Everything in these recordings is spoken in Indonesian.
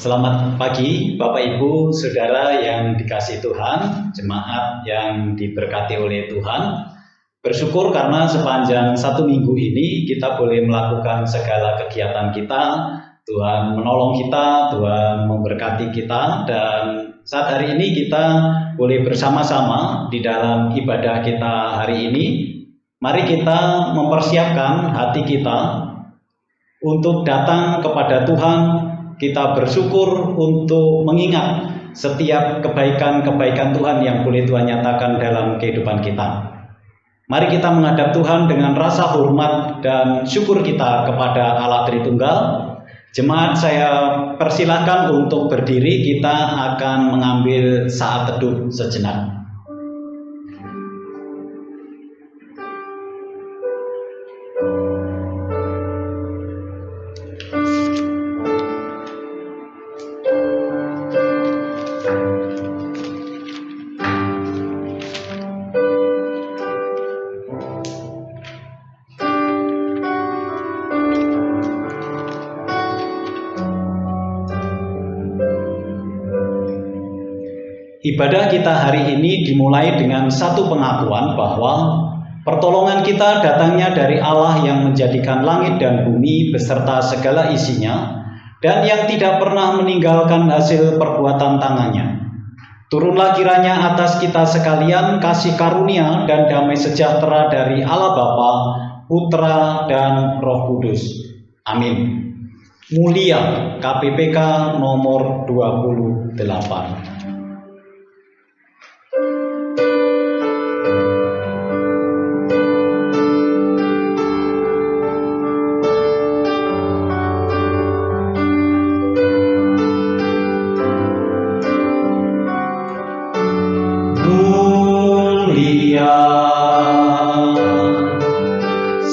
Selamat pagi Bapak Ibu Saudara yang dikasihi Tuhan, jemaat yang diberkati oleh Tuhan. Bersyukur karena sepanjang satu minggu ini kita boleh melakukan segala kegiatan kita. Tuhan menolong kita, Tuhan memberkati kita, dan saat hari ini kita boleh bersama-sama di dalam ibadah kita hari ini. Mari kita mempersiapkan hati kita untuk datang kepada Tuhan. Kita bersyukur untuk mengingat setiap kebaikan-kebaikan Tuhan yang boleh Tuhan nyatakan dalam kehidupan kita. Mari kita menghadap Tuhan dengan rasa hormat dan syukur kita kepada Allah Tritunggal. Jemaat, saya persilahkan untuk berdiri, kita akan mengambil saat teduh sejenak. Ibadah kita hari ini dimulai dengan satu pengakuan bahwa pertolongan kita datangnya dari Allah yang menjadikan langit dan bumi beserta segala isinya, dan yang tidak pernah meninggalkan hasil perbuatan tangannya. Turunlah kiranya atas kita sekalian kasih karunia dan damai sejahtera dari Allah Bapa, Putra, dan Roh Kudus. Amin. Mulia KPPK nomor 28.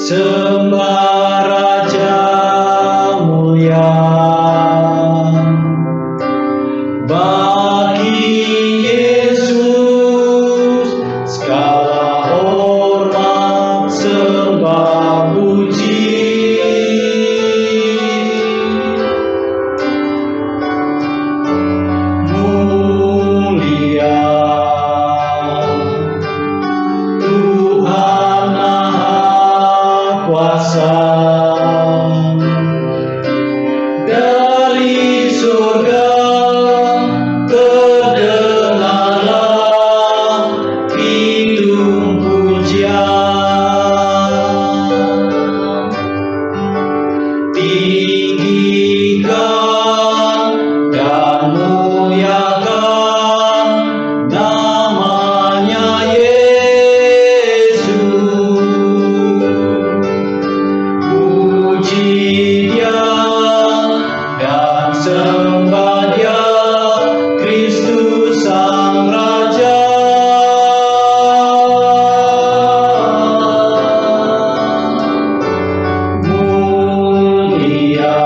Sembah Raja mulia, bagi Yesus segala hormat sembah puji. Mulia Tuhan kuasa, dari surga terdengarlah pitung pujian. Tinggikan dan muliakan namanya sembah Dia, Kristus Sang Raja. Mulia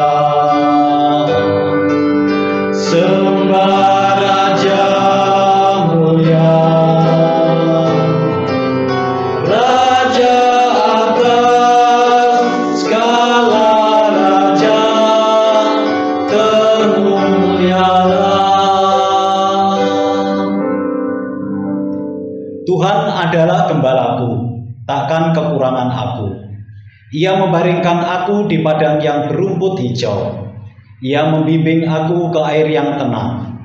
sembah Raja mulia, Raja atas segala raja, Tuhan adalah gembalaku, takkan kekurangan aku. Ia membaringkan aku di padang yang berumput hijau. Ia membimbing aku ke air yang tenang.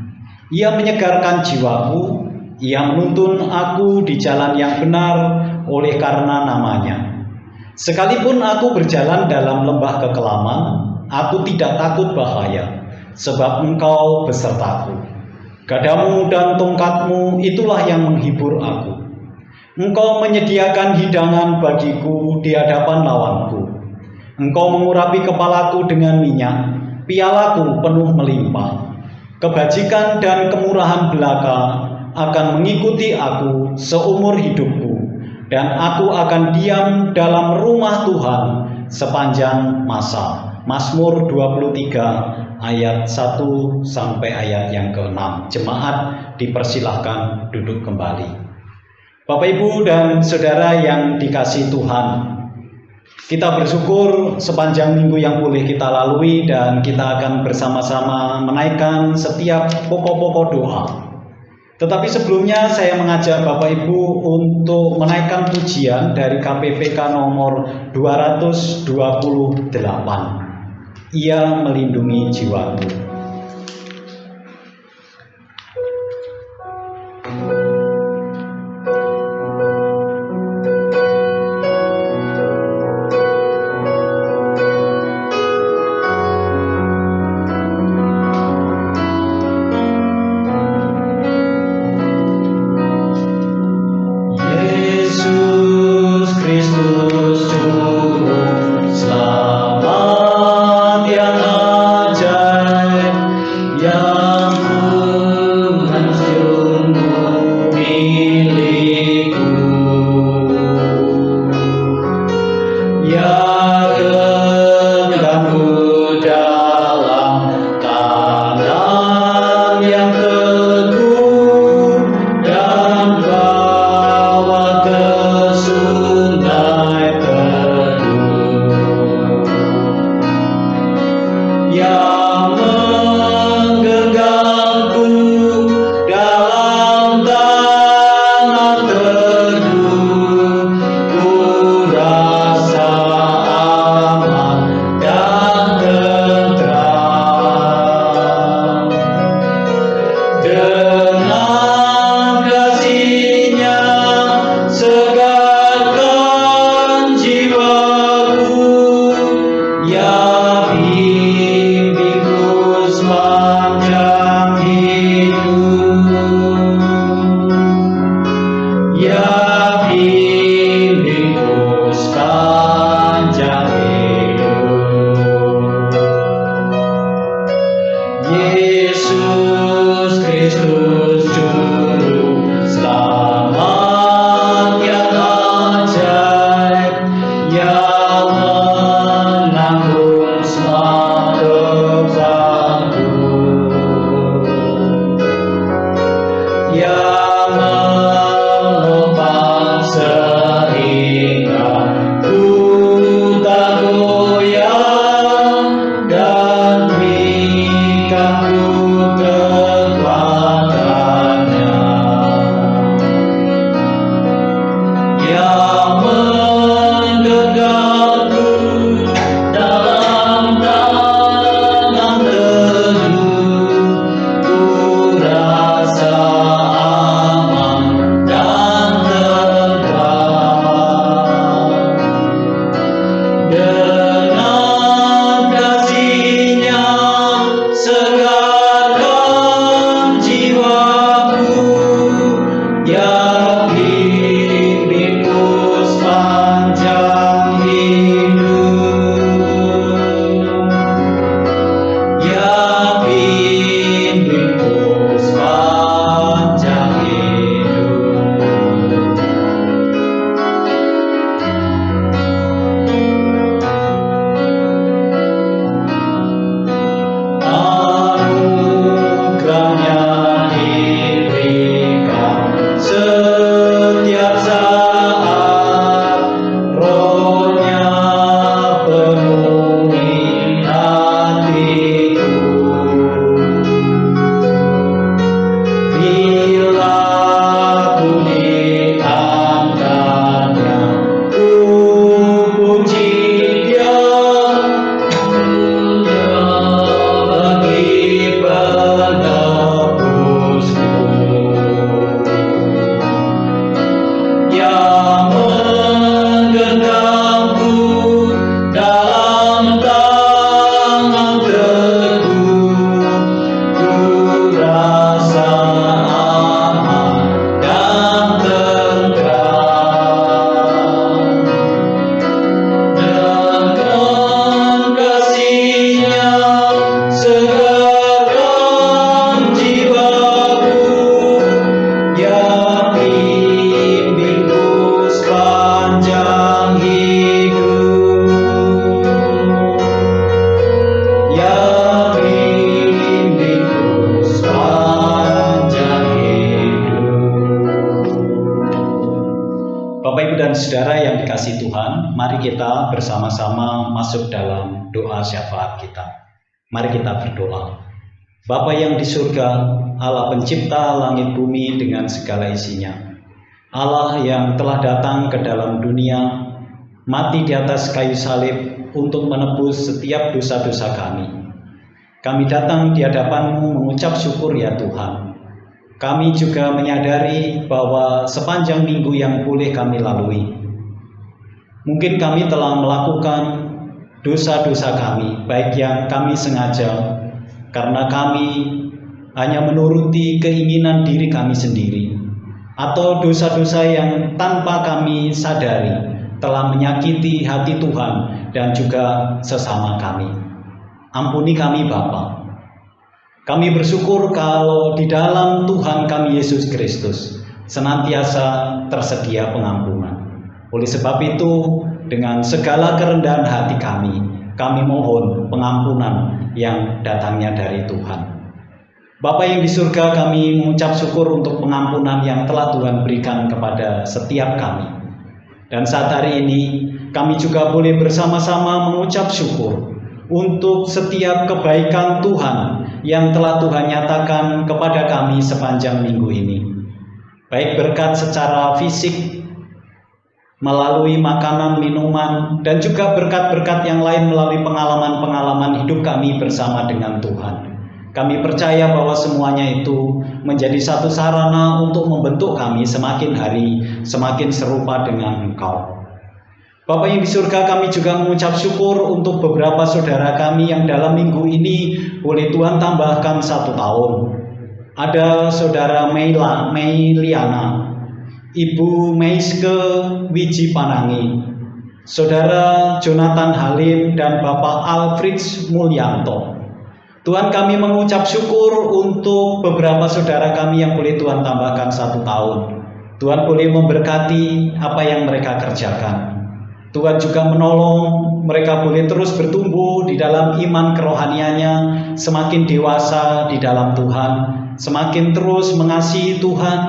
Ia menyegarkan jiwaku. Ia menuntun aku di jalan yang benar oleh karena namanya. Sekalipun aku berjalan dalam lembah kekelaman, aku tidak takut bahaya, sebab Engkau besertaku. Gadamu dan tongkatmu itulah yang menghibur aku. Engkau menyediakan hidangan bagiku di hadapan lawanku. Engkau mengurapi kepalaku dengan minyak, pialaku penuh melimpah. Kebajikan dan kemurahan belaka akan mengikuti aku seumur hidupku, dan aku akan diam dalam rumah Tuhan sepanjang masa. Mazmur 23 ayat 1 sampai ayat yang ke-6. Jemaat dipersilahkan duduk kembali. Bapak Ibu dan Saudara yang dikasihi Tuhan, Kita bersyukur sepanjang minggu yang boleh kita lalui dan kita akan bersama-sama menaikkan setiap pokok-pokok doa. Tetapi sebelumnya saya mengajak Bapak Ibu untuk menaikkan pujian dari KPPK nomor 228. Ia melindungi jiwaku. Ku rasa dikasihi Tuhan, mari kita bersama-sama masuk dalam doa syafaat kita. Mari kita berdoa. Bapa yang di surga, Allah pencipta langit bumi dengan segala isinya. Allah yang telah datang ke dalam dunia, mati di atas kayu salib untuk menebus setiap dosa-dosa kami. Kami datang di hadapan-Mu mengucap syukur ya Tuhan. Kami juga menyadari bahwa sepanjang minggu yang boleh kami lalui, mungkin kami telah melakukan dosa-dosa kami, baik yang kami sengaja, karena kami hanya menuruti keinginan diri kami sendiri, atau dosa-dosa yang tanpa kami sadari telah menyakiti hati Tuhan dan juga sesama kami. Ampuni kami Bapa. Kami bersyukur kalau di dalam Tuhan kami Yesus Kristus senantiasa tersedia pengampunan. Oleh sebab itu, dengan segala kerendahan hati kami mohon pengampunan yang datangnya dari Tuhan. Bapa yang di surga, kami mengucap syukur untuk pengampunan yang telah Tuhan berikan kepada setiap kami. Dan saat hari ini, kami juga boleh bersama-sama mengucap syukur untuk setiap kebaikan Tuhan yang telah Tuhan nyatakan kepada kami sepanjang minggu ini. Baik berkat secara fisik, melalui makanan, minuman, dan juga berkat-berkat yang lain melalui pengalaman-pengalaman hidup kami bersama dengan Tuhan. Kami percaya bahwa semuanya itu menjadi satu sarana untuk membentuk kami semakin hari semakin serupa dengan Engkau. Bapa yang di surga, kami juga mengucap syukur untuk beberapa saudara kami yang dalam minggu ini boleh Tuhan tambahkan 1 tahun. Ada saudara Meiliana, Ibu Meiske Wiji Panangi, saudara Jonathan Halim, dan Bapak Alfred Mulyanto. Tuhan, kami mengucap syukur untuk beberapa saudara kami yang boleh Tuhan tambahkan 1 tahun. Tuhan boleh memberkati apa yang mereka kerjakan. Tuhan juga menolong mereka boleh terus bertumbuh di dalam iman kerohaniannya, semakin dewasa di dalam Tuhan, semakin terus mengasihi Tuhan,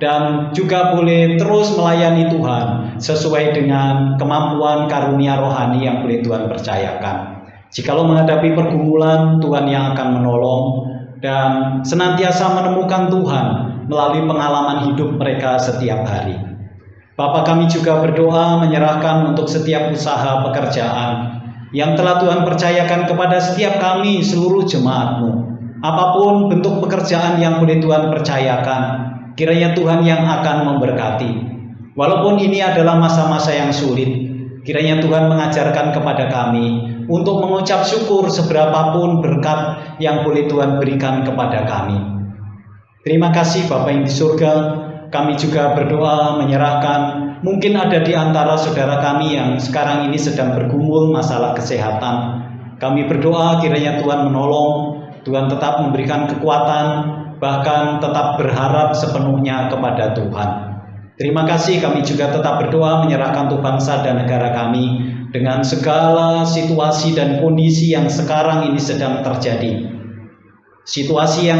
dan juga boleh terus melayani Tuhan sesuai dengan kemampuan karunia rohani yang boleh Tuhan percayakan. Jikalau menghadapi pergumulan, Tuhan yang akan menolong dan senantiasa menemukan Tuhan melalui pengalaman hidup mereka setiap hari. Bapa, kami juga berdoa menyerahkan untuk setiap usaha pekerjaan yang telah Tuhan percayakan kepada setiap kami seluruh jemaat-Mu. Apapun bentuk pekerjaan yang boleh Tuhan percayakan, kiranya Tuhan yang akan memberkati. Walaupun ini adalah masa-masa yang sulit, kiranya Tuhan mengajarkan kepada kami untuk mengucap syukur seberapapun berkat yang boleh Tuhan berikan kepada kami. Terima kasih Bapa yang di surga. Kami juga berdoa menyerahkan, mungkin ada di antara saudara kami yang sekarang ini sedang bergumul masalah kesehatan. Kami berdoa kiranya Tuhan menolong, Tuhan tetap memberikan kekuatan, bahkan tetap berharap sepenuhnya kepada Tuhan. Terima kasih, kami juga tetap berdoa menyerahkan untuk bangsa dan negara kami dengan segala situasi dan kondisi yang sekarang ini sedang terjadi. Situasi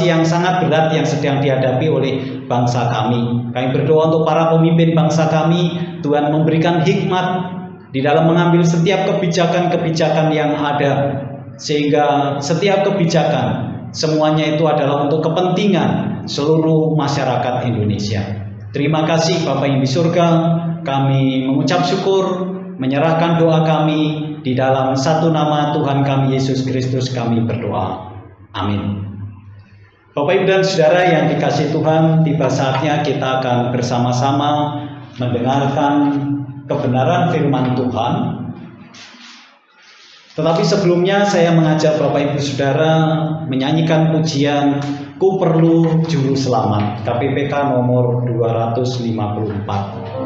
yang sangat berat yang sedang dihadapi oleh bangsa kami. Kami berdoa untuk para pemimpin bangsa kami, Tuhan memberikan hikmat di dalam mengambil setiap kebijakan-kebijakan yang ada, sehingga setiap kebijakan semuanya itu adalah untuk kepentingan seluruh masyarakat Indonesia. Terima kasih Bapa yang di surga, kami mengucap syukur, menyerahkan doa kami di dalam satu nama Tuhan kami Yesus Kristus kami berdoa. Amin. Bapak Ibu dan Saudara yang dikasihi Tuhan, tiba saatnya kita akan bersama-sama mendengarkan kebenaran firman Tuhan. Tetapi sebelumnya saya mengajak Bapak Ibu Saudara menyanyikan pujian Ku Perlu Juru Selamat, KPPK nomor 254.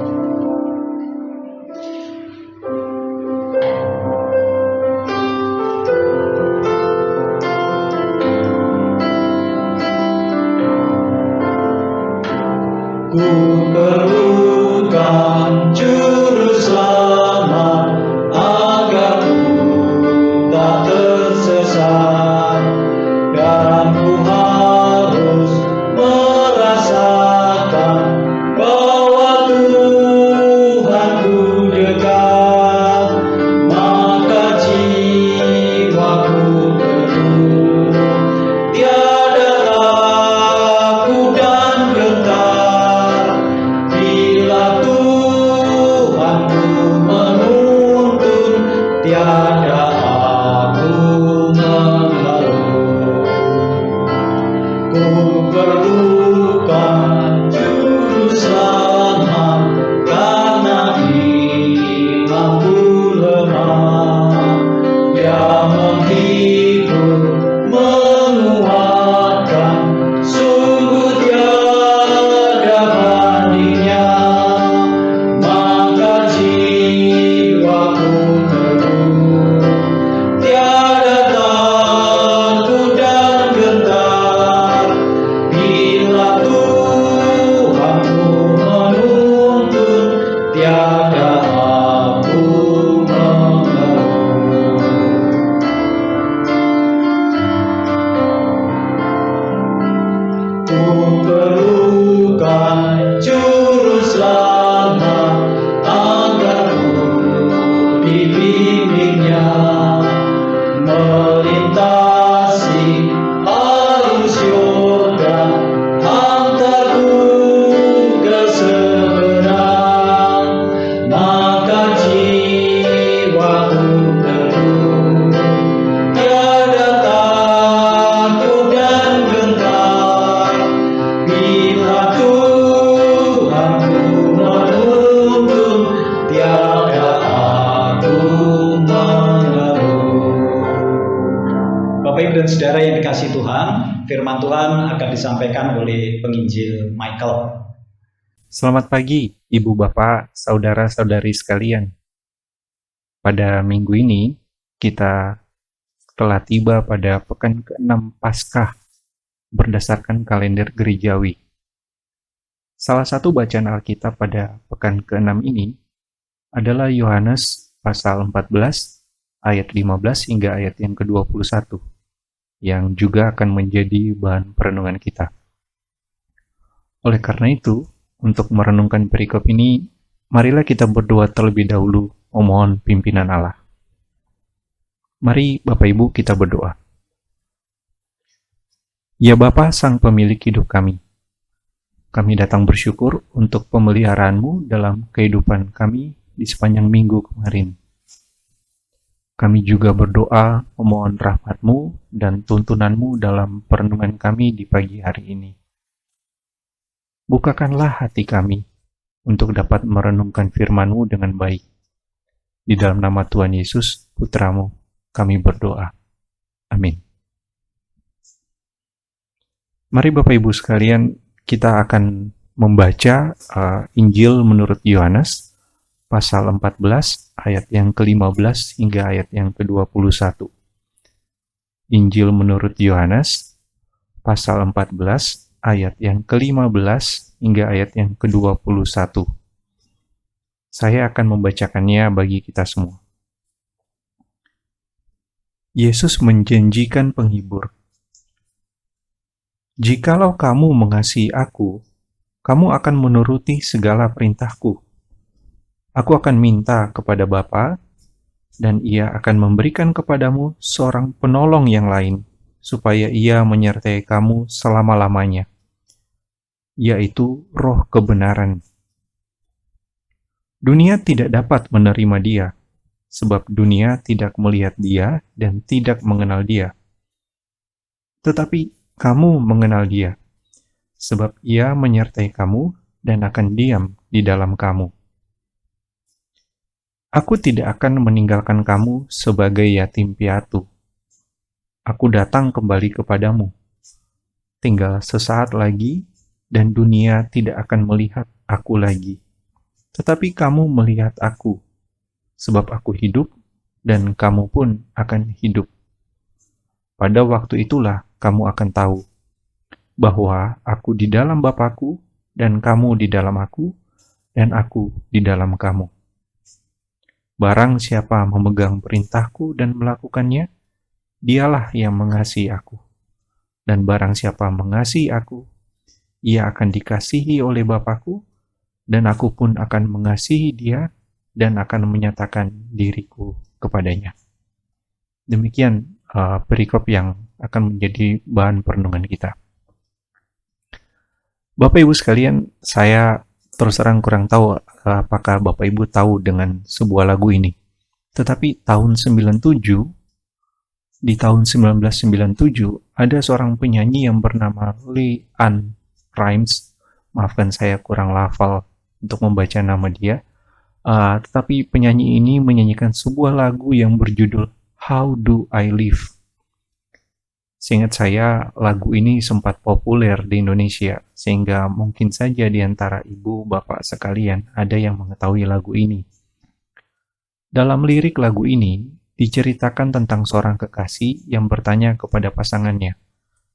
Ku perlukan juru selamat agar ku tak tersesat, dan ku harus merasakan bahwa Tuhan saudara yang dikasihi Tuhan, firman Tuhan akan disampaikan oleh penginjil Michael. Selamat pagi, Ibu Bapak, Saudara-saudari sekalian. Pada minggu ini, kita telah tiba pada pekan ke-6 Paskah berdasarkan kalender gerejawi. Salah satu bacaan Alkitab pada pekan ke-6 ini adalah Yohanes pasal 14 ayat 15 hingga ayat yang ke-21 yang juga akan menjadi bahan perenungan kita. Oleh karena itu, untuk merenungkan perikop ini, marilah kita berdoa terlebih dahulu memohon pimpinan Allah. Mari Bapak Ibu kita berdoa. Ya Bapa Sang Pemilik hidup kami datang bersyukur untuk pemeliharaan-Mu dalam kehidupan kami di sepanjang minggu kemarin. Kami juga berdoa memohon rahmat-Mu dan tuntunan-Mu dalam perenungan kami di pagi hari ini. Bukakanlah hati kami untuk dapat merenungkan firman-Mu dengan baik. Di dalam nama Tuhan Yesus, Putra-Mu, kami berdoa. Amin. Mari Bapak Ibu sekalian, kita akan membaca Injil menurut Yohanes, pasal 14, ayat yang ke-15 hingga ayat yang ke-21. Injil menurut Yohanes, pasal 14, ayat yang ke-15 hingga ayat yang ke-21. Saya akan membacakannya bagi kita semua. Yesus menjanjikan penghibur. Jikalau kamu mengasihi aku, kamu akan menuruti segala perintahku. Aku akan minta kepada Bapa, dan Ia akan memberikan kepadamu seorang penolong yang lain, supaya Ia menyertai kamu selama-lamanya, yaitu Roh kebenaran. Dunia tidak dapat menerima Dia, sebab dunia tidak melihat Dia dan tidak mengenal Dia. Tetapi kamu mengenal Dia, sebab Ia menyertai kamu dan akan diam di dalam kamu. Aku tidak akan meninggalkan kamu sebagai yatim piatu. Aku datang kembali kepadamu. Tinggal sesaat lagi, dan dunia tidak akan melihat aku lagi. Tetapi kamu melihat aku, sebab aku hidup, dan kamu pun akan hidup. Pada waktu itulah kamu akan tahu bahwa aku di dalam Bapa-Ku, dan kamu di dalam aku, dan aku di dalam kamu. Barang siapa memegang perintahku dan melakukannya, dialah yang mengasihi aku. Dan barang siapa mengasihi aku, ia akan dikasihi oleh Bapa-Ku, dan aku pun akan mengasihi dia dan akan menyatakan diriku kepadanya. Demikian perikop yang akan menjadi bahan perenungan kita. Bapak Ibu sekalian, saya terus terang kurang tahu apakah Bapak Ibu tahu dengan sebuah lagu ini. Tetapi di tahun 1997, ada seorang penyanyi yang bernama LeAnn Rimes. Maafkan saya kurang lafal untuk membaca nama dia. Tetapi penyanyi ini menyanyikan sebuah lagu yang berjudul How Do I Live? Seingat saya, lagu ini sempat populer di Indonesia, sehingga mungkin saja di antara ibu bapak sekalian ada yang mengetahui lagu ini. Dalam lirik lagu ini, diceritakan tentang seorang kekasih yang bertanya kepada pasangannya,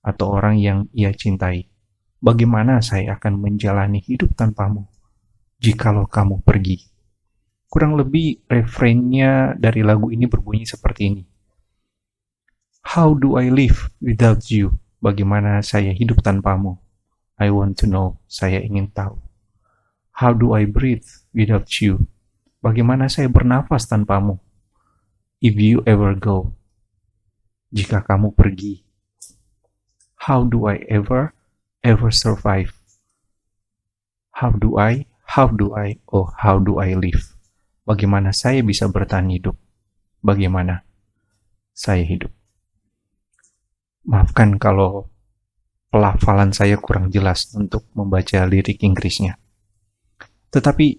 atau orang yang ia cintai, bagaimana saya akan menjalani hidup tanpamu, jikalau kamu pergi? Kurang lebih refrainnya dari lagu ini berbunyi seperti ini. How do I live without you? Bagaimana saya hidup tanpamu? I want to know. Saya ingin tahu. How do I breathe without you? Bagaimana saya bernafas tanpamu? If you ever go. Jika kamu pergi. How do I ever survive? How do I, how do I live? Bagaimana saya bisa bertahan hidup? Bagaimana saya hidup? Maafkan kalau pelafalan saya kurang jelas untuk membaca lirik Inggrisnya. Tetapi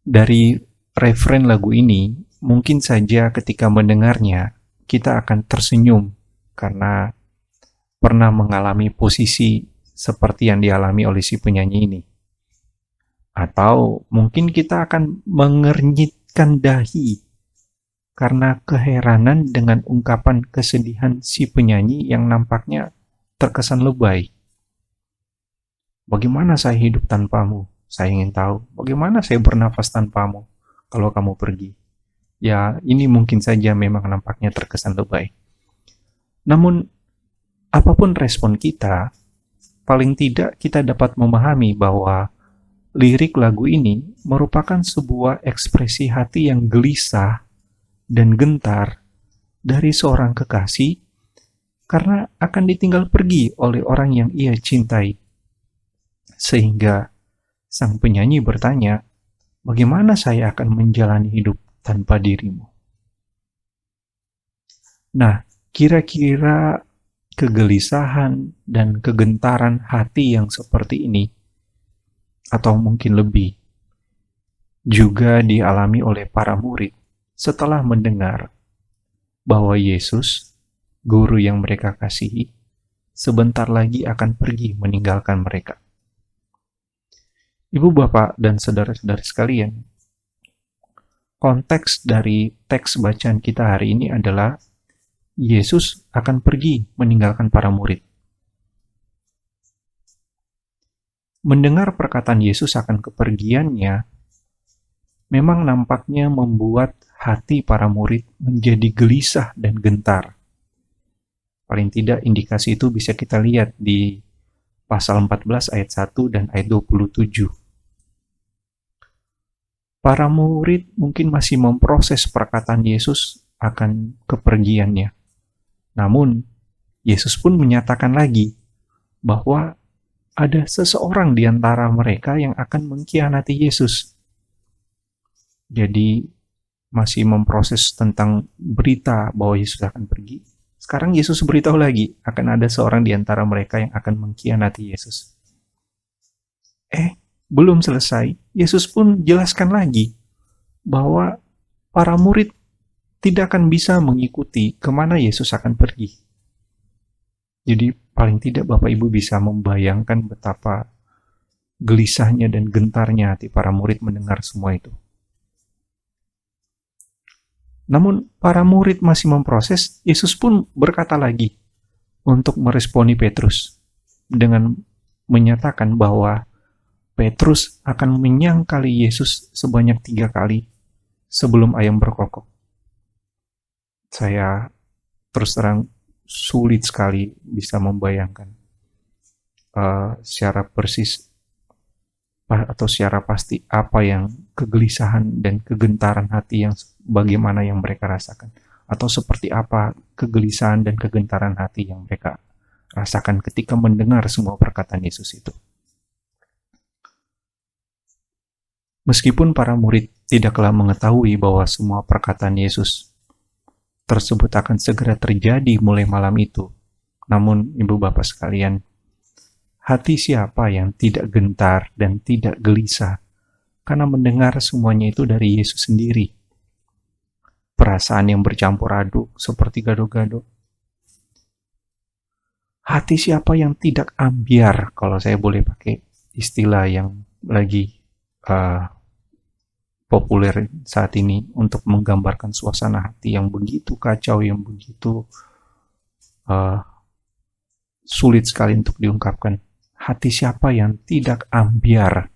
dari referen lagu ini, mungkin saja ketika mendengarnya, kita akan tersenyum karena pernah mengalami posisi seperti yang dialami oleh si penyanyi ini. Atau mungkin kita akan mengernyitkan dahi karena keheranan dengan ungkapan kesedihan si penyanyi yang nampaknya terkesan lebay. Bagaimana saya hidup tanpamu? Saya ingin tahu. Bagaimana saya bernafas tanpamu kalau kamu pergi? Ya, ini mungkin saja memang nampaknya terkesan lebay. Namun, apapun respon kita, paling tidak kita dapat memahami bahwa lirik lagu ini merupakan sebuah ekspresi hati yang gelisah dan gentar dari seorang kekasih karena akan ditinggal pergi oleh orang yang ia cintai. Sehingga sang penyanyi bertanya, bagaimana saya akan menjalani hidup tanpa dirimu? Nah, kira-kira kegelisahan dan kegentaran hati yang seperti ini, atau mungkin lebih, juga dialami oleh para murid setelah mendengar bahwa Yesus, guru yang mereka kasihi, sebentar lagi akan pergi meninggalkan mereka. Ibu, bapak, dan saudara-saudara sekalian, konteks dari teks bacaan kita hari ini adalah Yesus akan pergi meninggalkan para murid. Mendengar perkataan Yesus akan kepergiannya, memang nampaknya membuat hati para murid menjadi gelisah dan gentar. Paling tidak indikasi itu bisa kita lihat di pasal 14 ayat 1 dan ayat 27. Para murid mungkin masih memproses perkataan Yesus akan kepergiannya. Namun, Yesus pun menyatakan lagi bahwa ada seseorang di antara mereka yang akan mengkhianati Yesus. Jadi, masih memproses tentang berita bahwa Yesus akan pergi. Sekarang Yesus beritahu lagi, akan ada seorang di antara mereka yang akan mengkhianati Yesus. Belum selesai, Yesus pun jelaskan lagi bahwa para murid tidak akan bisa mengikuti kemana Yesus akan pergi. Jadi paling tidak Bapak Ibu bisa membayangkan betapa gelisahnya dan gentarnya hati para murid mendengar semua itu. Namun para murid masih memproses, Yesus pun berkata lagi untuk meresponi Petrus dengan menyatakan bahwa Petrus akan menyangkali Yesus sebanyak 3 kali sebelum ayam berkokok. Saya terus terang sulit sekali bisa membayangkan secara persis atau secara pasti apa yang kegelisahan dan kegentaran hati yang bagaimana yang mereka rasakan, atau seperti apa kegelisahan dan kegentaran hati yang mereka rasakan ketika mendengar semua perkataan Yesus itu. Meskipun para murid tidaklah mengetahui bahwa semua perkataan Yesus tersebut akan segera terjadi mulai malam itu, namun ibu bapak sekalian, hati siapa yang tidak gentar dan tidak gelisah karena mendengar semuanya itu dari Yesus sendiri? Perasaan yang bercampur aduk seperti gado-gado. Hati siapa yang tidak ambyar, kalau saya boleh pakai istilah yang lagi populer saat ini untuk menggambarkan suasana hati yang begitu kacau, yang begitu sulit sekali untuk diungkapkan. Hati siapa yang tidak ambyar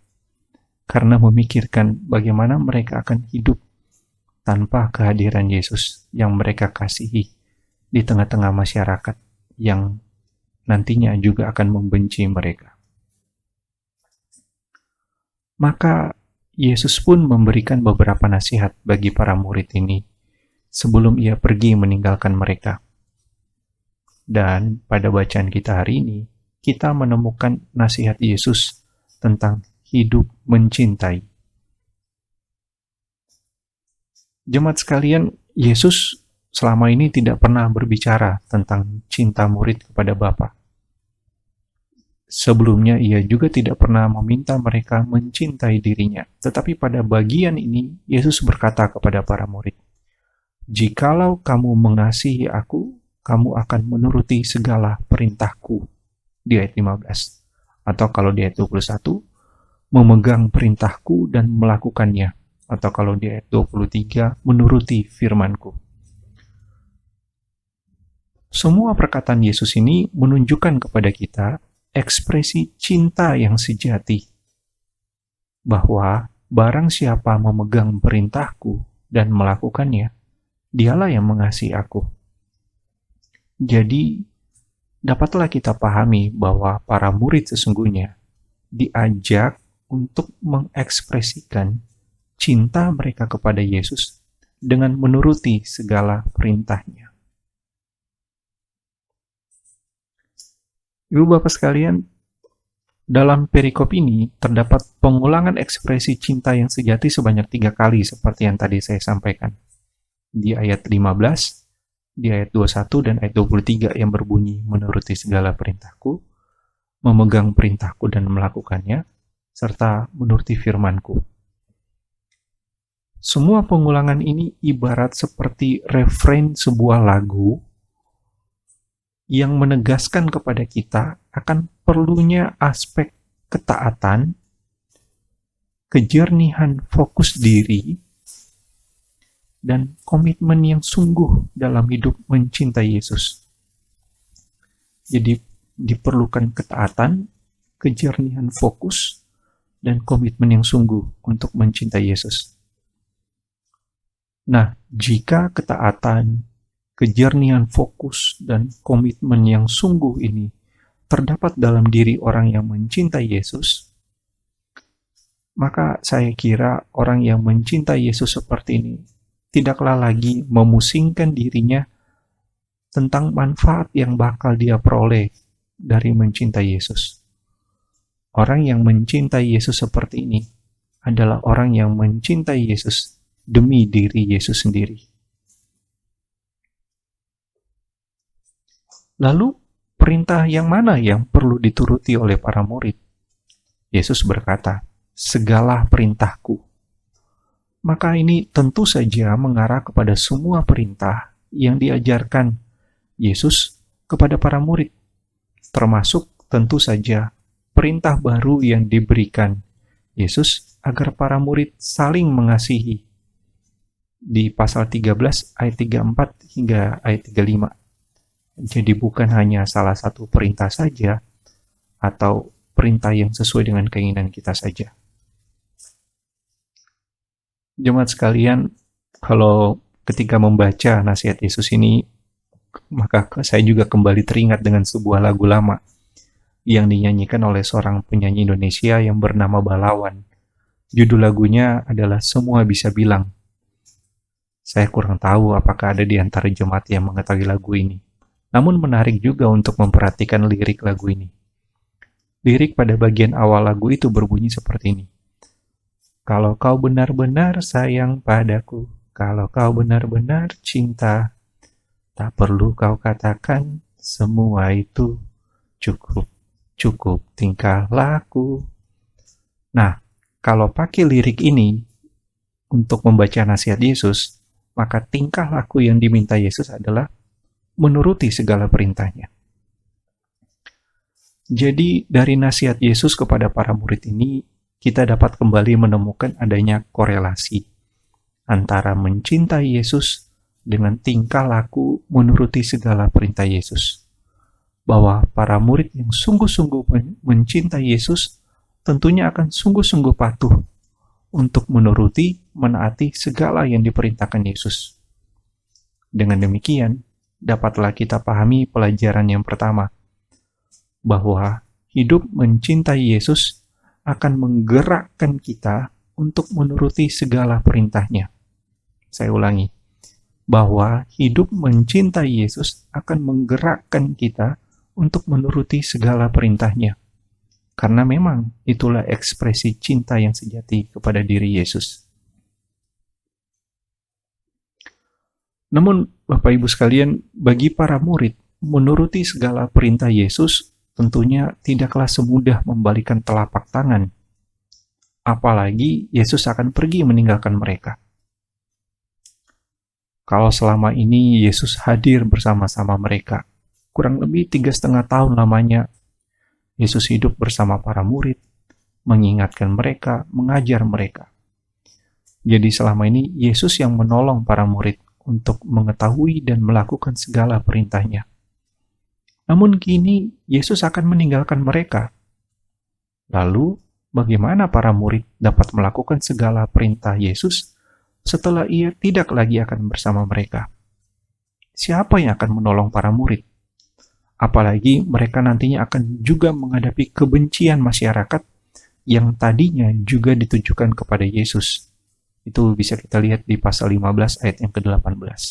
karena memikirkan bagaimana mereka akan hidup tanpa kehadiran Yesus yang mereka kasihi di tengah-tengah masyarakat yang nantinya juga akan membenci mereka. Maka Yesus pun memberikan beberapa nasihat bagi para murid ini sebelum ia pergi meninggalkan mereka. Dan pada bacaan kita hari ini, kita menemukan nasihat Yesus tentang hidup mencintai. Jemaat sekalian, Yesus selama ini tidak pernah berbicara tentang cinta murid kepada Bapa. Sebelumnya ia juga tidak pernah meminta mereka mencintai dirinya. Tetapi pada bagian ini, Yesus berkata kepada para murid, "Jikalau kamu mengasihi aku, kamu akan menuruti segala perintahku. Di ayat 15. Atau kalau di ayat 21, memegang perintahku dan melakukannya. Atau kalau di ayat 23, menuruti firmanku. Semua perkataan Yesus ini menunjukkan kepada kita ekspresi cinta yang sejati. Bahwa barang siapa memegang perintahku dan melakukannya, dialah yang mengasihi aku. Jadi, dapatlah kita pahami bahwa para murid sesungguhnya diajak untuk mengekspresikan cinta mereka kepada Yesus dengan menuruti segala perintahnya. Ibu Bapak sekalian, dalam perikop ini terdapat pengulangan ekspresi cinta yang sejati sebanyak 3 kali seperti yang tadi saya sampaikan. Di ayat 15, di ayat 21 dan ayat 23 yang berbunyi menuruti segala perintahku, memegang perintahku dan melakukannya, serta menuruti firmanku. Semua pengulangan ini ibarat seperti refrain sebuah lagu yang menegaskan kepada kita akan perlunya aspek ketaatan, kejernihan fokus diri, dan komitmen yang sungguh dalam hidup mencintai Yesus. Jadi diperlukan ketaatan, kejernihan fokus, dan komitmen yang sungguh untuk mencintai Yesus. Nah, jika ketaatan, kejernihan fokus, dan komitmen yang sungguh ini terdapat dalam diri orang yang mencintai Yesus, maka saya kira orang yang mencintai Yesus seperti ini tidaklah lagi memusingkan dirinya tentang manfaat yang bakal dia peroleh dari mencintai Yesus. Orang yang mencintai Yesus seperti ini adalah orang yang mencintai Yesus demi diri Yesus sendiri. Lalu, perintah yang mana yang perlu dituruti oleh para murid? Yesus berkata, segala perintahku. Maka ini tentu saja mengarah kepada semua perintah yang diajarkan Yesus kepada para murid, termasuk tentu saja perintah baru yang diberikan Yesus agar para murid saling mengasihi. Di pasal 13 ayat 34 hingga ayat 35. Jadi bukan hanya salah satu perintah saja, atau perintah yang sesuai dengan keinginan kita saja. Jemaat sekalian, kalau ketika membaca nasihat Yesus ini, maka saya juga kembali teringat dengan sebuah lagu lama yang dinyanyikan oleh seorang penyanyi Indonesia yang bernama Balawan. Judul lagunya adalah Semua Bisa Bilang. Saya kurang tahu apakah ada di antara jemaat yang mengetahui lagu ini. Namun menarik juga untuk memperhatikan lirik lagu ini. Lirik pada bagian awal lagu itu berbunyi seperti ini. Kalau kau benar-benar sayang padaku, kalau kau benar-benar cinta, tak perlu kau katakan semua itu cukup tingkah laku. Nah, kalau pakai lirik ini untuk membaca nasihat Yesus, maka tingkah laku yang diminta Yesus adalah menuruti segala perintahnya. Jadi dari nasihat Yesus kepada para murid ini, kita dapat kembali menemukan adanya korelasi antara mencintai Yesus dengan tingkah laku menuruti segala perintah Yesus. Bahwa para murid yang sungguh-sungguh mencintai Yesus tentunya akan sungguh-sungguh patuh untuk menuruti, menaati segala yang diperintahkan Yesus. Dengan demikian, dapatlah kita pahami pelajaran yang pertama, bahwa hidup mencintai Yesus akan menggerakkan kita untuk menuruti segala perintahnya. Saya ulangi, bahwa hidup mencintai Yesus akan menggerakkan kita untuk menuruti segala perintahnya. Karena memang itulah ekspresi cinta yang sejati kepada diri Yesus. Namun, Bapak Ibu sekalian, bagi para murid, menuruti segala perintah Yesus tentunya tidaklah semudah membalikan telapak tangan. Apalagi Yesus akan pergi meninggalkan mereka. kalau selama ini Yesus hadir bersama-sama mereka. Kurang lebih 3,5 tahun lamanya Yesus hidup bersama para murid, mengingatkan mereka, mengajar mereka. Jadi selama ini Yesus yang menolong para murid untuk mengetahui dan melakukan segala perintahnya. Namun kini Yesus akan meninggalkan mereka. Lalu, bagaimana para murid dapat melakukan segala perintah Yesus setelah ia tidak lagi akan bersama mereka? Siapa yang akan menolong para murid? Apalagi mereka nantinya akan juga menghadapi kebencian masyarakat yang tadinya juga ditujukan kepada Yesus. Itu bisa kita lihat di pasal 15 ayat yang ke-18.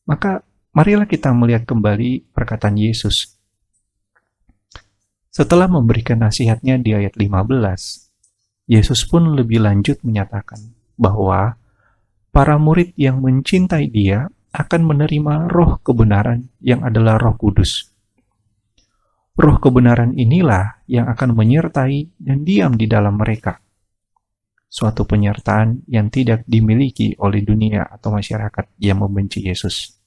Maka, marilah kita melihat kembali perkataan Yesus. Setelah memberikan nasihatnya di ayat 15, Yesus pun lebih lanjut menyatakan bahwa para murid yang mencintai Dia akan menerima roh kebenaran yang adalah Roh Kudus. Roh kebenaran inilah yang akan menyertai dan diam di dalam mereka. Suatu penyertaan yang tidak dimiliki oleh dunia atau masyarakat yang membenci Yesus.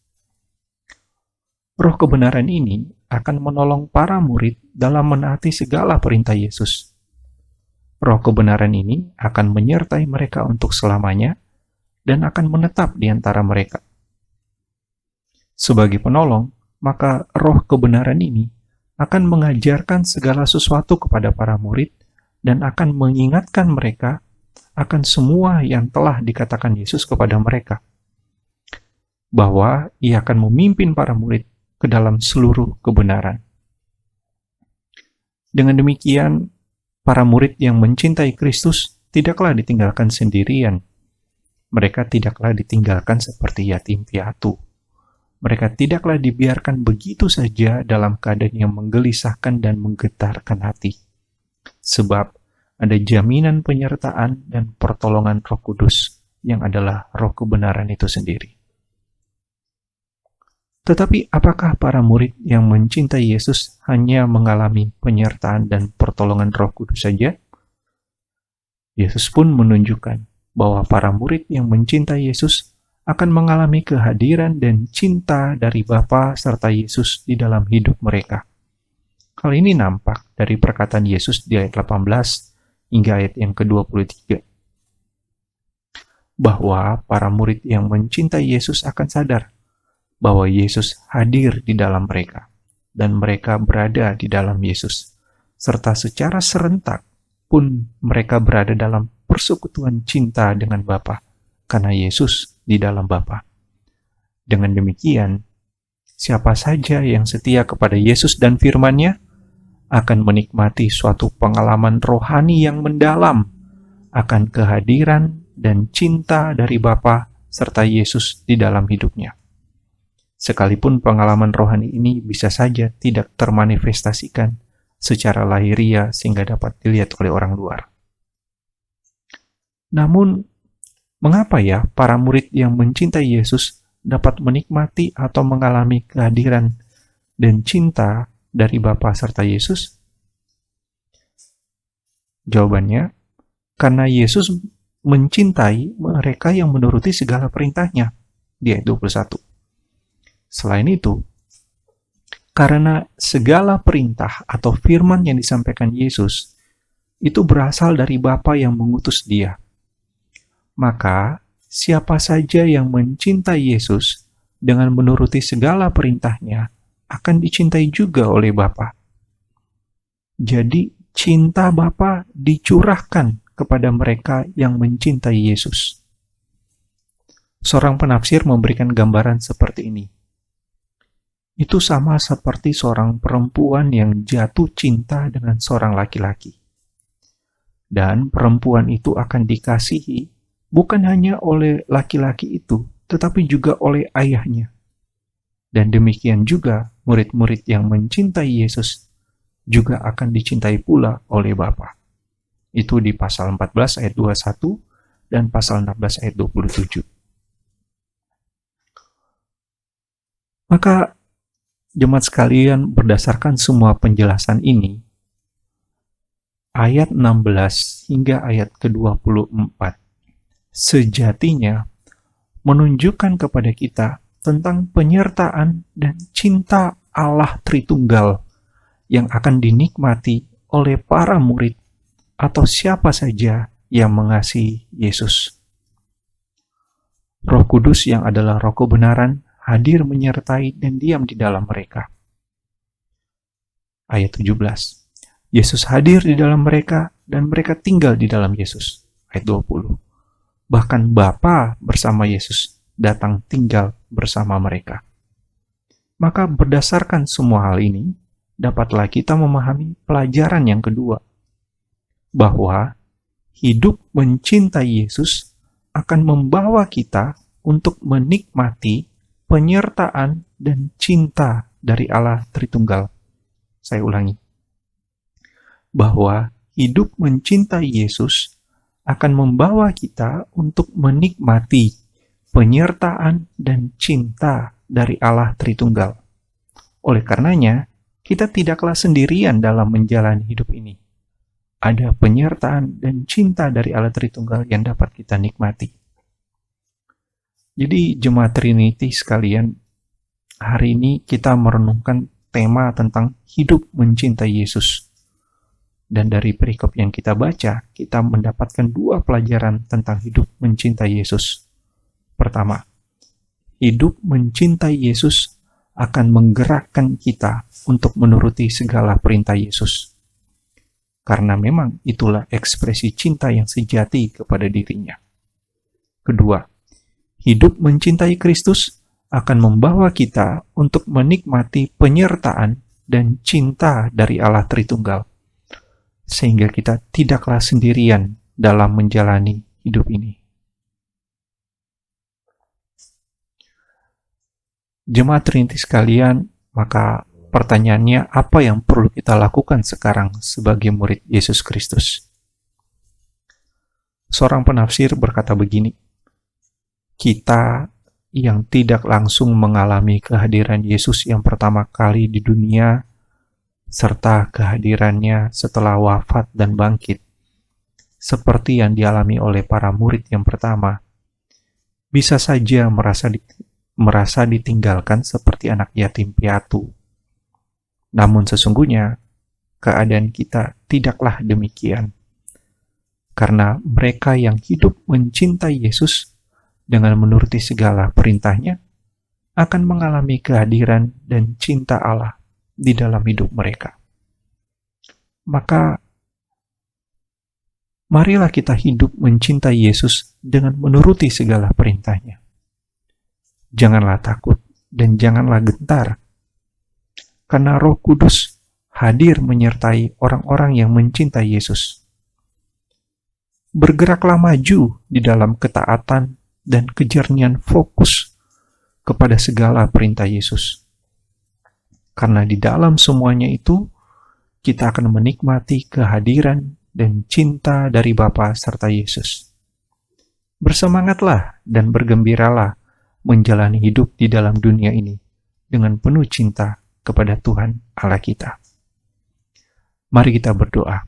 Roh kebenaran ini akan menolong para murid dalam menaati segala perintah Yesus. Roh kebenaran ini akan menyertai mereka untuk selamanya dan akan menetap di antara mereka. Sebagai penolong, maka roh kebenaran ini akan mengajarkan segala sesuatu kepada para murid dan akan mengingatkan mereka akan semua yang telah dikatakan Yesus kepada mereka. Bahwa Ia akan memimpin para murid ke dalam seluruh kebenaran. Dengan demikian, para murid yang mencintai Kristus tidaklah ditinggalkan sendirian. Mereka tidaklah ditinggalkan seperti yatim piatu. Mereka tidaklah dibiarkan begitu saja dalam keadaan yang menggelisahkan dan menggetarkan hati. Sebab ada jaminan penyertaan dan pertolongan Roh Kudus yang adalah roh kebenaran itu sendiri. Tetapi apakah para murid yang mencintai Yesus hanya mengalami penyertaan dan pertolongan Roh Kudus saja? Yesus pun menunjukkan bahwa para murid yang mencintai Yesus akan mengalami kehadiran dan cinta dari Bapa serta Yesus di dalam hidup mereka. Hal ini nampak dari perkataan Yesus di ayat 18 hingga ayat yang ke-23. Bahwa para murid yang mencintai Yesus akan sadar bahwa Yesus hadir di dalam mereka dan mereka berada di dalam Yesus, serta secara serentak pun mereka berada dalam persekutuan cinta dengan Bapa karena Yesus di dalam Bapa. Dengan demikian, siapa saja yang setia kepada Yesus dan firman-Nya akan menikmati suatu pengalaman rohani yang mendalam akan kehadiran dan cinta dari Bapa serta Yesus di dalam hidupnya. Sekalipun pengalaman rohani ini bisa saja tidak termanifestasikan secara lahiriah sehingga dapat dilihat oleh orang luar. Namun, mengapa ya para murid yang mencintai Yesus dapat menikmati atau mengalami kehadiran dan cinta dari Bapa serta Yesus? Jawabannya, karena Yesus mencintai mereka yang menuruti segala perintahnya, di ayat 21. Selain itu, karena segala perintah atau firman yang disampaikan Yesus itu berasal dari Bapa yang mengutus Dia. Maka, siapa saja yang mencintai Yesus dengan menuruti segala perintahnya akan dicintai juga oleh Bapa. Jadi, cinta Bapa dicurahkan kepada mereka yang mencintai Yesus. Seorang penafsir memberikan gambaran seperti ini. Itu sama seperti seorang perempuan yang jatuh cinta dengan seorang laki-laki. Dan perempuan itu akan dikasihi bukan hanya oleh laki-laki itu, tetapi juga oleh ayahnya. Dan demikian juga murid-murid yang mencintai Yesus juga akan dicintai pula oleh Bapa. Itu di pasal 14 ayat 21 dan pasal 16 ayat 27. Maka jemaat sekalian, berdasarkan semua penjelasan ini, ayat 16 hingga ayat ke-24 sejatinya menunjukkan kepada kita tentang penyertaan dan cinta Allah Tritunggal yang akan dinikmati oleh para murid atau siapa saja yang mengasihi Yesus. Roh Kudus yang adalah Roh kebenaran hadir menyertai dan diam di dalam mereka. Ayat 17. Yesus hadir di dalam mereka dan mereka tinggal di dalam Yesus. Ayat 20. Bahkan Bapa bersama Yesus datang tinggal bersama mereka. Maka berdasarkan semua hal ini, dapatlah kita memahami pelajaran yang kedua, bahwa hidup mencintai Yesus akan membawa kita untuk menikmati penyertaan dan cinta dari Allah Tritunggal. Saya ulangi, bahwa hidup mencintai Yesus akan membawa kita untuk menikmati penyertaan dan cinta dari Allah Tritunggal. Oleh karenanya, kita tidaklah sendirian dalam menjalani hidup ini. Ada penyertaan dan cinta dari Allah Tritunggal yang dapat kita nikmati. Jadi jemaat Trinity sekalian, hari ini kita merenungkan tema tentang hidup mencintai Yesus. Dan dari perikop yang kita baca, kita mendapatkan dua pelajaran tentang hidup mencintai Yesus. Pertama, hidup mencintai Yesus akan menggerakkan kita untuk menuruti segala perintah Yesus. Karena memang itulah ekspresi cinta yang sejati kepada dirinya. Kedua, hidup mencintai Kristus akan membawa kita untuk menikmati penyertaan dan cinta dari Allah Tritunggal, sehingga kita tidaklah sendirian dalam menjalani hidup ini. Jemaat Trinity sekalian, maka pertanyaannya, apa yang perlu kita lakukan sekarang sebagai murid Yesus Kristus? Seorang penafsir berkata begini, kita yang tidak langsung mengalami kehadiran Yesus yang pertama kali di dunia, serta kehadirannya setelah wafat dan bangkit, seperti yang dialami oleh para murid yang pertama, bisa saja merasa ditinggalkan seperti anak yatim piatu. Namun sesungguhnya, keadaan kita tidaklah demikian. Karena mereka yang hidup mencintai Yesus dengan menuruti segala perintahnya, akan mengalami kehadiran dan cinta Allah di dalam hidup mereka. Maka, marilah kita hidup mencintai Yesus dengan menuruti segala perintahnya. Janganlah takut dan janganlah gentar, karena Roh Kudus hadir menyertai orang-orang yang mencintai Yesus. Bergeraklah maju di dalam ketaatan dan kejernihan fokus kepada segala perintah Yesus. Karena di dalam semuanya itu, kita akan menikmati kehadiran dan cinta dari Bapa serta Yesus. Bersemangatlah dan bergembiralah menjalani hidup di dalam dunia ini dengan penuh cinta kepada Tuhan Allah kita. Mari kita berdoa.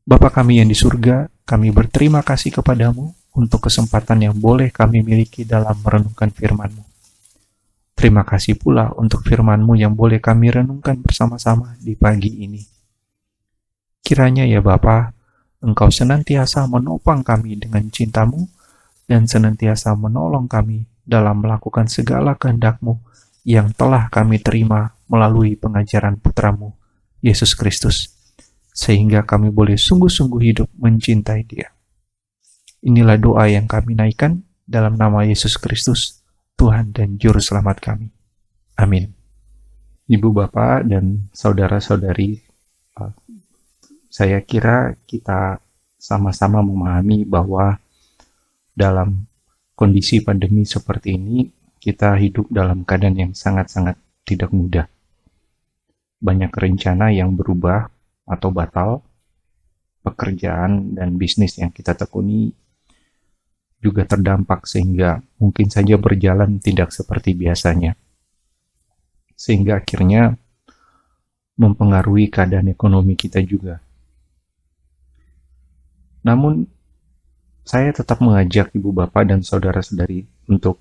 Bapa kami yang di surga, kami berterima kasih kepadamu untuk kesempatan yang boleh kami miliki dalam merenungkan firman-Mu. Terima kasih pula untuk firman-Mu yang boleh kami renungkan bersama-sama di pagi ini. Kiranya ya Bapa, Engkau senantiasa menopang kami dengan cinta-Mu dan senantiasa menolong kami dalam melakukan segala kehendak-Mu yang telah kami terima melalui pengajaran Putra-Mu, Yesus Kristus, sehingga kami boleh sungguh-sungguh hidup mencintai Dia. Inilah doa yang kami naikkan dalam nama Yesus Kristus, Tuhan dan Juru Selamat kami. Amin. Ibu, Bapak, dan saudara-saudari, saya kira kita sama-sama memahami bahwa dalam kondisi pandemi seperti ini, kita hidup dalam keadaan yang sangat-sangat tidak mudah. Banyak rencana yang berubah atau batal, pekerjaan dan bisnis yang kita tekuni juga terdampak sehingga mungkin saja berjalan tidak seperti biasanya. Sehingga akhirnya mempengaruhi keadaan ekonomi kita juga. Namun, saya tetap mengajak ibu bapak dan saudara-saudari untuk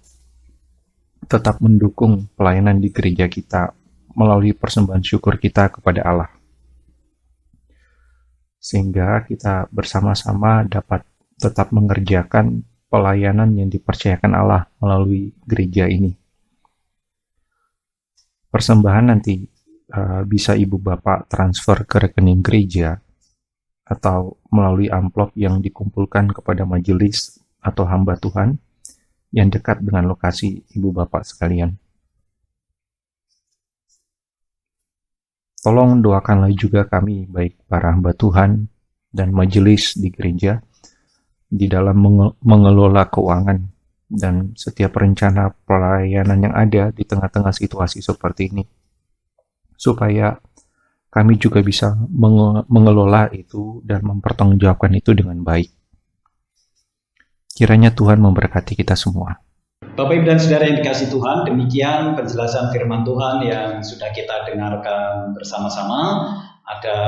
tetap mendukung pelayanan di gereja kita melalui persembahan syukur kita kepada Allah, sehingga kita bersama-sama dapat tetap mengerjakan pelayanan yang dipercayakan Allah melalui gereja ini. Persembahan nanti bisa ibu bapak transfer ke rekening gereja atau melalui amplop yang dikumpulkan kepada majelis atau hamba Tuhan yang dekat dengan lokasi ibu bapak sekalian. Tolong doakanlah juga kami, baik para hamba Tuhan dan majelis di gereja, di dalam mengelola keuangan dan setiap rencana pelayanan yang ada di tengah-tengah situasi seperti ini, supaya kami juga bisa mengelola itu dan mempertanggungjawabkan itu dengan baik. Kiranya Tuhan memberkati kita semua. Bapak Ibu dan Saudara yang dikasihi Tuhan, demikian penjelasan firman Tuhan yang sudah kita dengarkan bersama-sama. Ada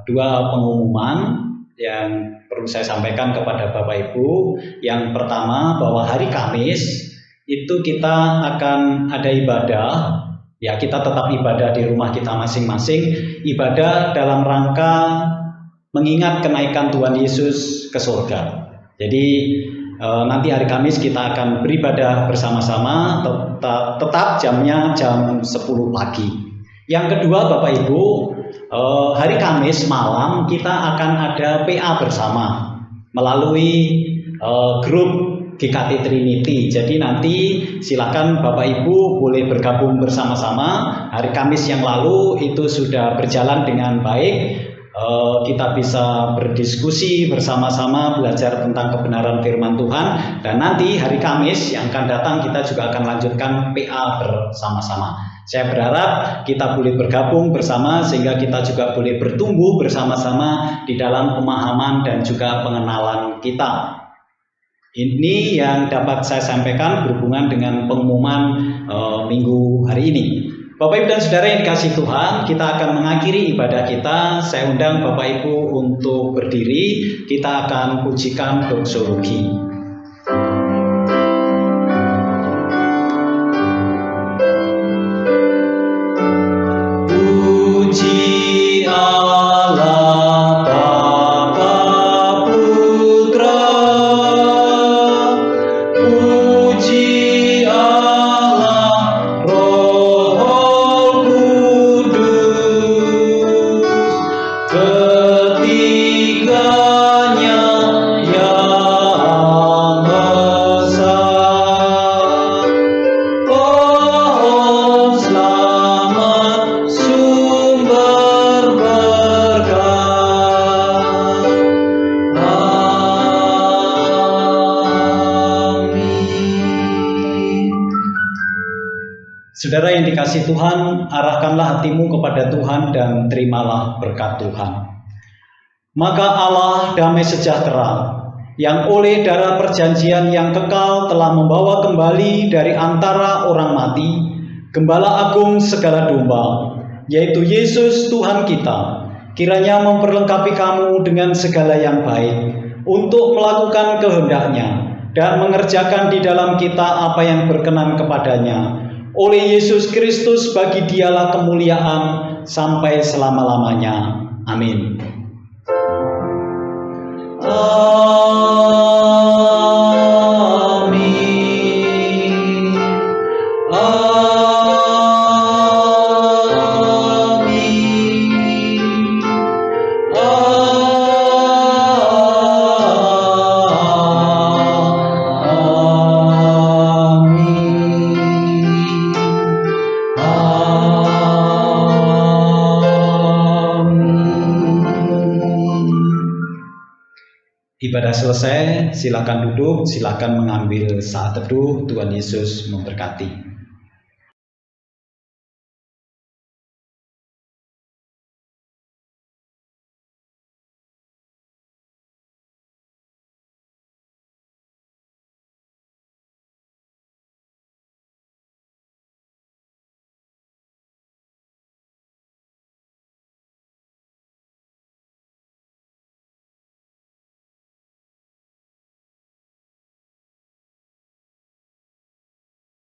dua pengumuman yang perlu saya sampaikan kepada Bapak Ibu. Yang pertama, bahwa hari Kamis itu kita akan ada ibadah. Ya, kita tetap ibadah di rumah kita masing-masing. Ibadah dalam rangka mengingat kenaikan Tuhan Yesus ke surga. Jadi nanti hari Kamis kita akan beribadah bersama-sama, tetap jamnya jam 10 pagi. Yang kedua, Bapak Ibu, hari Kamis malam kita akan ada PA bersama melalui grup GKT Trinity. Jadi nanti silakan Bapak Ibu boleh bergabung bersama-sama. Hari Kamis yang lalu itu sudah berjalan dengan baik. Kita bisa berdiskusi bersama-sama, belajar tentang kebenaran firman Tuhan, dan nanti hari Kamis yang akan datang kita juga akan lanjutkan PA bersama-sama. Saya berharap kita boleh bergabung bersama sehingga kita juga boleh bertumbuh bersama-sama di dalam pemahaman dan juga pengenalan kita. Ini yang dapat saya sampaikan berhubungan dengan pengumuman minggu hari ini. Bapak Ibu dan Saudara yang dikasihi Tuhan, kita akan mengakhiri ibadah kita. Saya undang Bapak Ibu untuk berdiri. Kita akan pujikan doksologi. Puji Allah Bapa Putra, puji Allah Roh Kudus, ketiganya yang besar. Pohon selamat sumber berkat. Amin. Saudara yang dikasihi Tuhan, arahkanlah hatimu kepada Tuhan dan terimalah berkat Tuhan. Maka Allah damai sejahtera, yang oleh darah perjanjian yang kekal telah membawa kembali dari antara orang mati Gembala Agung segala domba, yaitu Yesus Tuhan kita, kiranya memperlengkapi kamu dengan segala yang baik untuk melakukan kehendak-Nya dan mengerjakan di dalam kita apa yang berkenan kepadanya. Oleh Yesus Kristus, bagi Dialah kemuliaan sampai selama-lamanya. Amin. Amin. Ibadah selesai, silakan duduk, silakan mengambil saat teduh. Tuhan Yesus memberkati.